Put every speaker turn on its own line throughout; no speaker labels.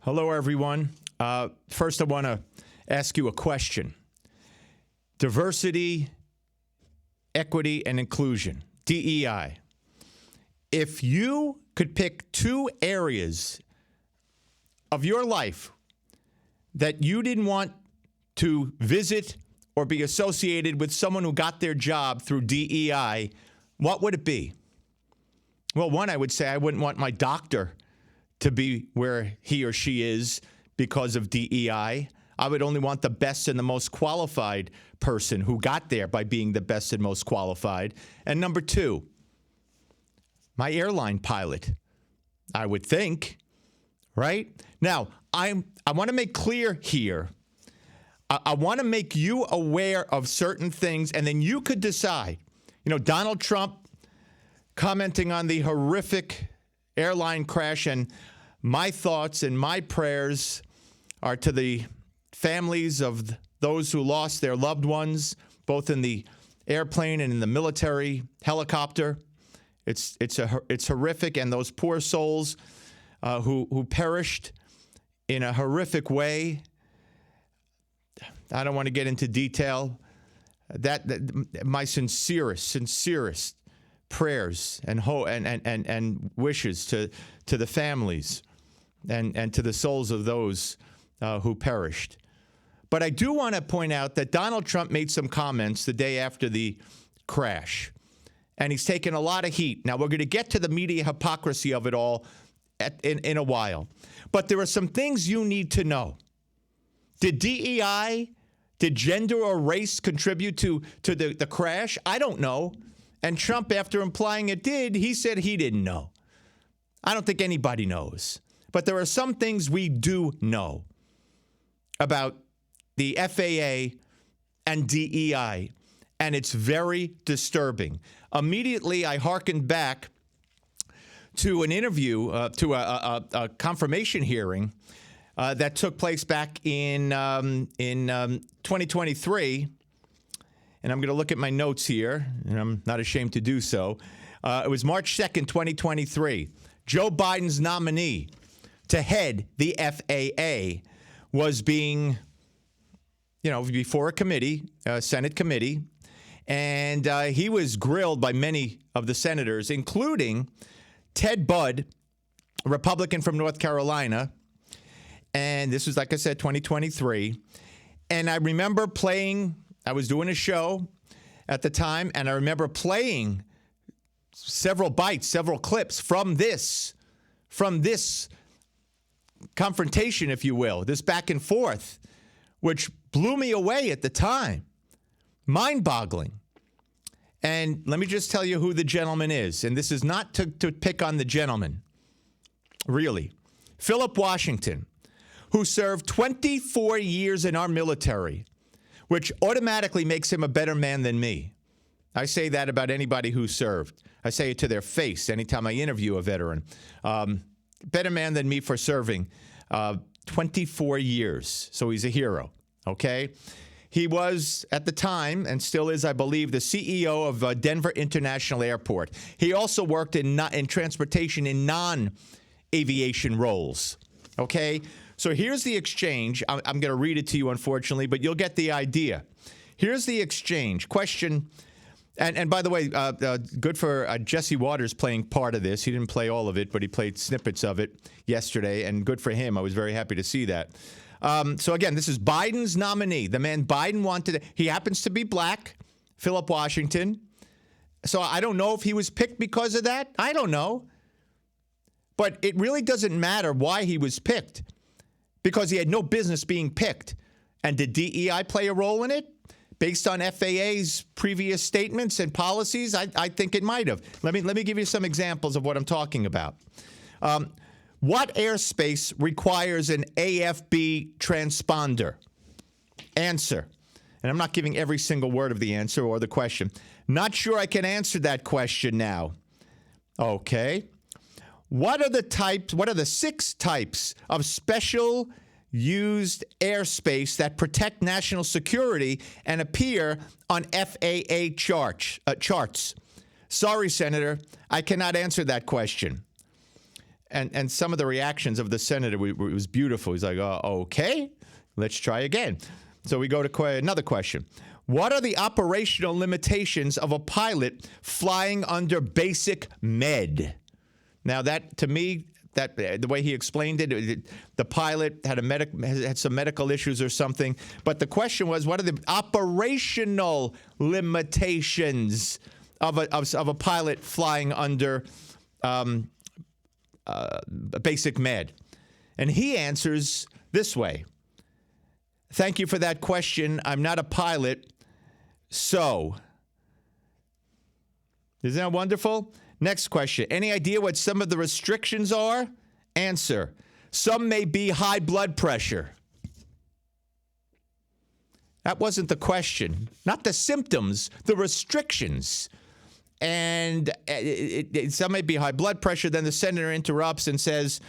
Hello, everyone. First, I want to ask you a question. Diversity, equity, and inclusion, DEI. If you could pick two areas of your life that you didn't want to visit or be associated with someone who got their job through DEI, what would it be? Well, one, I would say I wouldn't want my doctor to be where he or she is because of DEI. I would only want the best and the most qualified person who got there by being the best and most qualified. And number two, my airline pilot, I would think, right? Now, I want to make clear here, I want to make you aware of certain things, and then you could decide. You know, Donald Trump commenting on the horrific airline crash, and my thoughts and my prayers are to the families of those who lost their loved ones, both in the airplane and in the military helicopter. It's horrific, and those poor souls who perished in a horrific way. I don't want to get into detail. That my sincerest prayers and wishes to the families and to the souls of those who perished. But I do want to point out that Donald Trump made some comments the day after the crash, and he's taken a lot of heat. Now, we're going to get to the media hypocrisy of it all in a while. But there are some things you need to know. Did DEI, did gender or race contribute to the crash? I don't know. And Trump, after implying it did, he said he didn't know. I don't think anybody knows. But there are some things we do know about the FAA and DEI, and it's very disturbing. Immediately, I hearkened back to an interview, to a confirmation hearing that took place back in 2023. And I'm going to look at my notes here, and I'm not ashamed to do so. It was March 2nd, 2023. Joe Biden's nominee to head the FAA was being, before a committee, a Senate committee, and he was grilled by many of the senators, including Ted Budd, a Republican from North Carolina. And this was, like I said, 2023. And I remember I was doing a show at the time, and I remember playing several clips from this confrontation, if you will, this back and forth, which blew me away at the time. Mind-boggling. And let me just tell you who the gentleman is. And this is not to pick on the gentleman, really. Philip Washington, who served 24 years in our military, which automatically makes him a better man than me. I say that about anybody who served. I say it to their face anytime I interview a veteran. Better man than me for serving 24 years. So he's a hero, okay? He was, at the time, and still is, I believe, the CEO of Denver International Airport. He also worked in transportation in non-aviation roles, okay? So here's the exchange. I'm going to read it to you, unfortunately, but you'll get the idea. Here's the exchange. Question, and by the way, good for Jesse Waters playing part of this. He didn't play all of it, but he played snippets of it yesterday, and good for him. I was very happy to see that. So again, this is Biden's nominee, the man Biden wanted. He happens to be black, Philip Washington. So I don't know if he was picked because of that. I don't know. But it really doesn't matter why he was picked, because he had no business being picked. And did DEI play a role in it? Based on FAA's previous statements and policies, I think it might have. Let me give you some examples of what I'm talking about. What airspace requires an AFB transponder? Answer. And I'm not giving every single word of the answer or the question. Not sure I can answer that question now. Okay. What are the 6 types of special used airspace that protect national security and appear on FAA charts? Sorry, Senator, I cannot answer that question. And some of the reactions of the senator was beautiful. He's like, okay, let's try again. So we go to another question. What are the operational limitations of a pilot flying under basic med? Now, that, to me, that the way he explained it, the pilot had some medical issues or something. But the question was, what are the operational limitations of a pilot flying under basic med? And he answers this way. Thank you for that question. I'm not a pilot, so. Isn't that wonderful? Next question. Any idea what some of the restrictions are? Answer. Some may be high blood pressure. That wasn't the question. Not the symptoms, the restrictions. And some may be high blood pressure. Then the senator interrupts and says,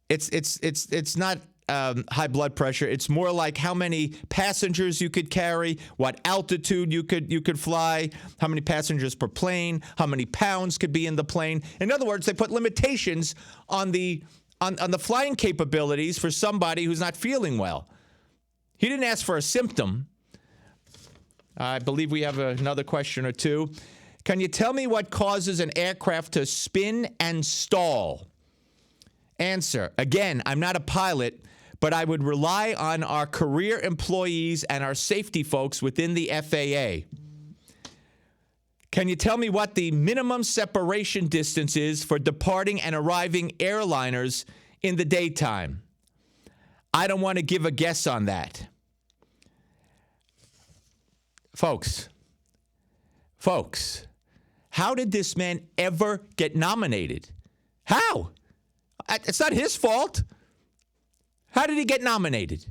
it's not high blood pressure. It's more like how many passengers you could carry, what altitude you could fly, how many passengers per plane, how many pounds could be in the plane. In other words, they put limitations on the flying capabilities for somebody who's not feeling well. He didn't ask for a symptom. I believe we have another question or two. Can you tell me what causes an aircraft to spin and stall? Answer. Again, I'm not a pilot, but I would rely on our career employees and our safety folks within the FAA. Can you tell me what the minimum separation distance is for departing and arriving airliners in the daytime? I don't want to give a guess on that. Folks, how did this man ever get nominated? How? It's not his fault. How did he get nominated?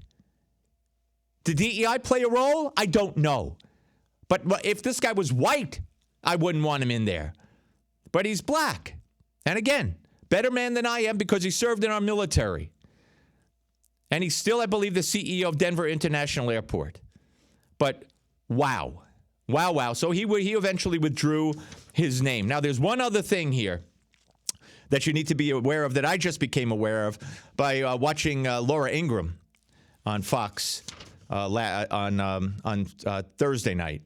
Did DEI play a role? I don't know. But if this guy was white, I wouldn't want him in there. But he's black. And again, better man than I am because he served in our military. And he's still, I believe, the CEO of Denver International Airport. But wow. So he eventually withdrew his name. Now, there's one other thing here that you need to be aware of that I just became aware of by watching Laura Ingraham on Fox on Thursday night.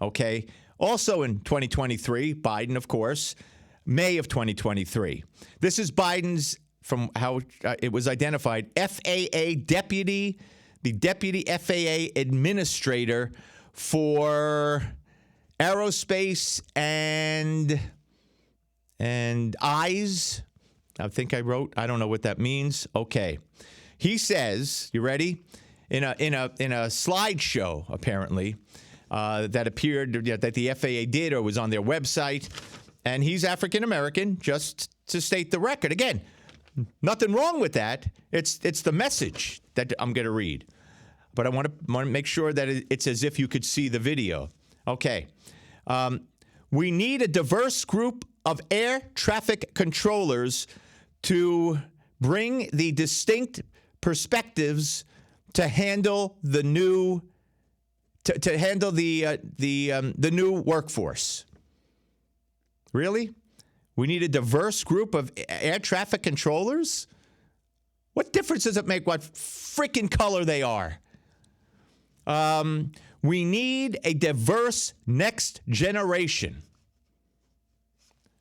Okay. Also in 2023, Biden, of course, May of 2023. This is Biden's, from how it was identified, FAA deputy, the deputy FAA administrator for aerospace and eyes. I think I wrote. I don't know what that means. Okay. He says, you ready? In a slideshow, apparently, that appeared, that the FAA did or was on their website. And he's African American, just to state the record. Again, nothing wrong with that. It's the message that I'm going to read. But I want to make sure that it's as if you could see the video. Okay. We need a diverse group of air traffic controllers to bring the distinct perspectives to handle the new the new workforce. Really? We need a diverse group of air traffic controllers? What difference does it make what freaking color they are? We need a diverse next generation.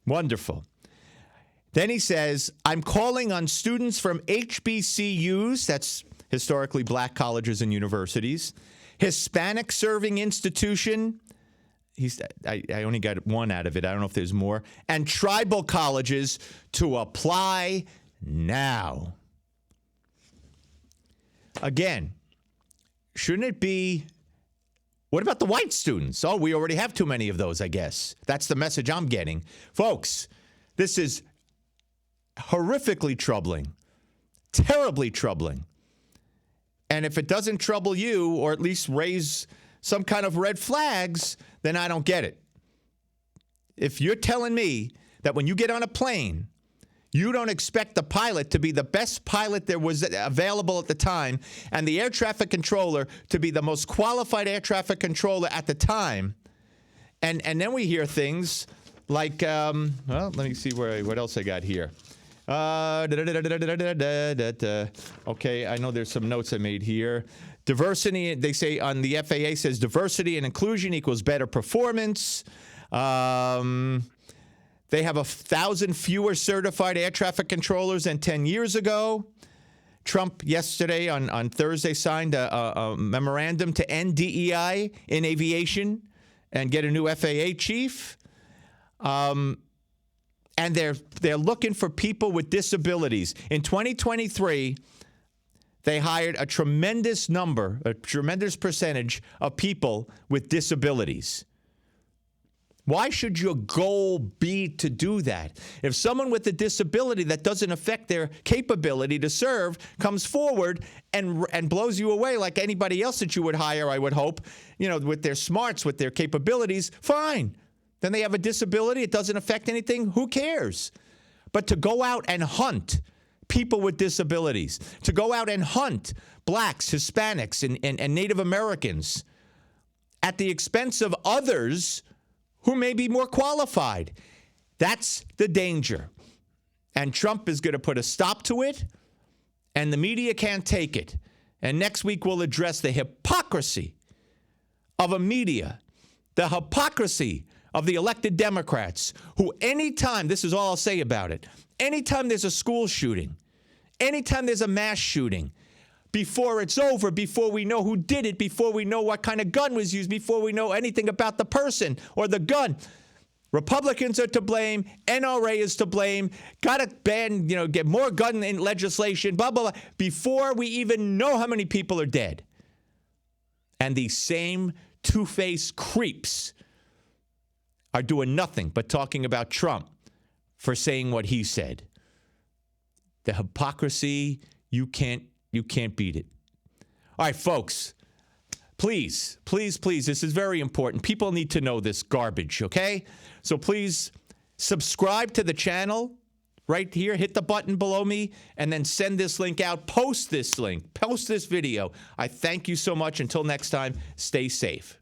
Wonderful. Then he says, I'm calling on students from HBCUs, that's historically black colleges and universities, Hispanic serving institution, I only got one out of it, I don't know if there's more, and tribal colleges to apply now. Again, shouldn't it be, what about the white students? Oh, we already have too many of those, I guess. That's the message I'm getting. Folks, this is horrifically troubling, terribly troubling. And if it doesn't trouble you, or at least raise some kind of red flags, then I don't get it. If you're telling me that when you get on a plane, you don't expect the pilot to be the best pilot there was available at the time, and the air traffic controller to be the most qualified air traffic controller at the time, and then we hear things like, well, let me see what else I got here. Okay, I know there's some notes I made here. Diversity, they say on the FAA says diversity and inclusion equals better performance. They have 1,000 fewer certified air traffic controllers than 10 years ago. Trump yesterday on Thursday signed a memorandum to end DEI in aviation and get a new FAA chief. And they're looking for people with disabilities. In 2023, they hired a tremendous percentage of people with disabilities. Why should your goal be to do that? If someone with a disability that doesn't affect their capability to serve comes forward and blows you away like anybody else that you would hire, I would hope, with their smarts, with their capabilities, fine. Then they have a disability. It doesn't affect anything. Who cares? But to go out and hunt people with disabilities, to go out and hunt blacks, Hispanics, and Native Americans at the expense of others who may be more qualified, that's the danger. And Trump is going to put a stop to it, and the media can't take it. And next week we'll address the hypocrisy of a media, the hypocrisy of the elected Democrats who anytime, this is all I'll say about it, anytime there's a school shooting, anytime there's a mass shooting, before it's over, before we know who did it, before we know what kind of gun was used, before we know anything about the person or the gun, Republicans are to blame, NRA is to blame, got to ban, get more gun in legislation, blah, blah, blah, before we even know how many people are dead. And these same two-faced creeps are doing nothing but talking about Trump for saying what he said. The hypocrisy, you can't beat it. All right, folks, please, this is very important. People need to know this garbage, okay? So please subscribe to the channel right here. Hit the button below me and then send this link out. Post this link. Post this video. I thank you so much. Until next time, stay safe.